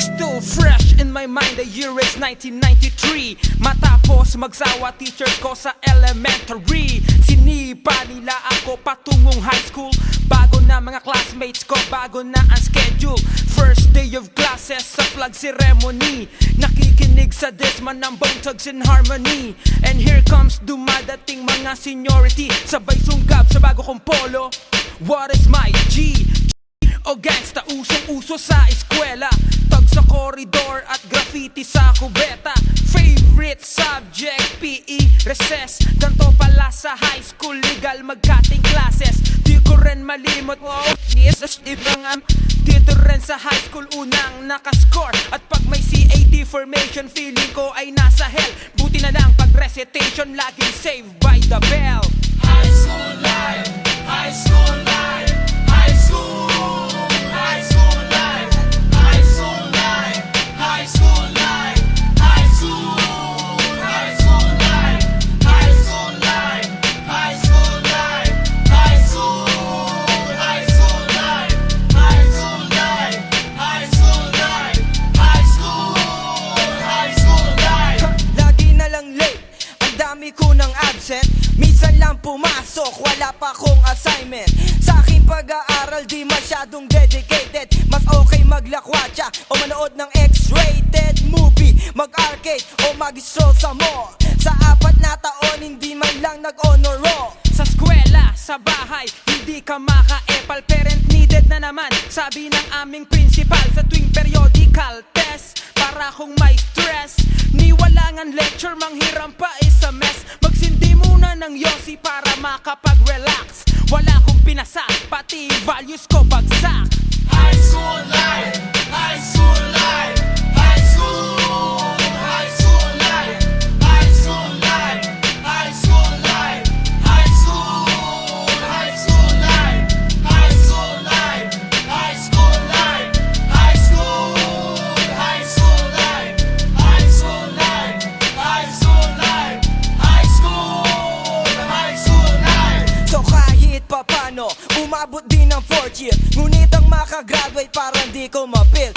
Still fresh in my mind, the year is 1993. Matapos magsawa teachers ko sa elementary, sinipa nila ako patungong high school. Bago na mga classmates ko, bago na ang schedule. First day of classes sa flag ceremony, nakikinig sa disman ng Bone Thugs in Harmony. And here comes dumadating mga seniority, sabay sunggab sa bago kong polo. What is my G? O gangsta, usong-uso sa eskwela, tag sa koridor at graffiti sa kubeta. Favorite subject, PE, recess. Ganto pala sa high school, legal mag-cutting classes. Di ko rin malimot, wow, Jesus, dito rin sa high school unang nakascore. At pag may CAT formation, feeling ko ay nasa hell. Buti na lang pag recitation, laging saved by the bell. High school life, high school life, high school. Ko ng absent, minsan lang pumasok, wala pa akong assignment. Sa aking pag-aaral di masyadong dedicated. Mas okay maglakwatsa o manood ng X-rated movie, mag-arcade o mag-stroll sa mall. Sa 4 na taon hindi man lang nag-honor roll. Sa eskwela, sa bahay, hindi ka maka-epal. Parent needed na naman, sabi ng aming principal. Sa tuwing periodical test, para akong may stress. Niwalangan lecture, manghiram pa isa mess. Magsindi muna ng yosi para makapag-relax. Wala akong pinasa, pati values ko bagsak. High school life, high school life, high school, high school life, high school life, high school life, high school, high school life, high school life, high school life, high school, high school life, high school life, high school life, high school, high school life. So kahit papano, umabot din ng 4th year. Ngunit ang makagraduate parang di ko mapil.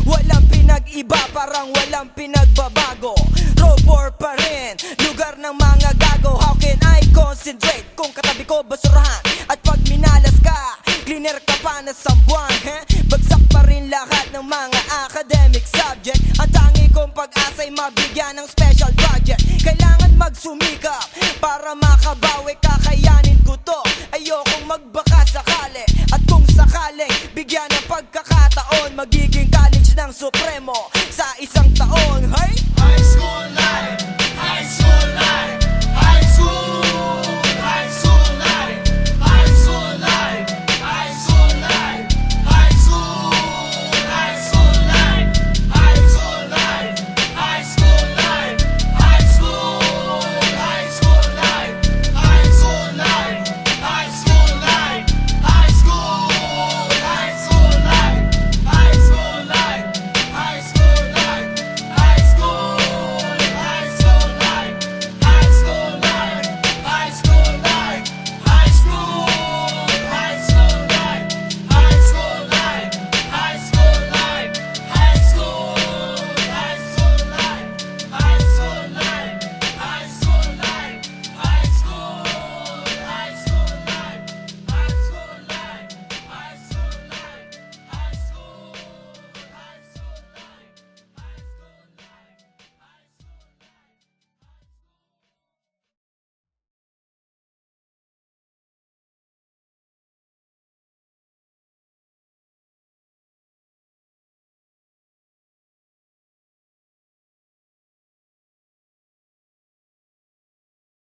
Walang pinag-iba, parang walang pinagbabago. Rover pa rin, lugar ng mga gago. How can I concentrate kung katabi ko basurahan? At pag minalas ka, cleaner ka pa na sa buwan. Bagsak pa rin lahat ng mga academic subject. Ang tangi kong pag-asa'y mabigyan ng special project. Kailangan magsumikap para makabawi, kakayanin ko to. Ayokong magbaka sakali, at kung sakaling bigyan ng pagkakataon, magiging college ng Supremo sa isang taon.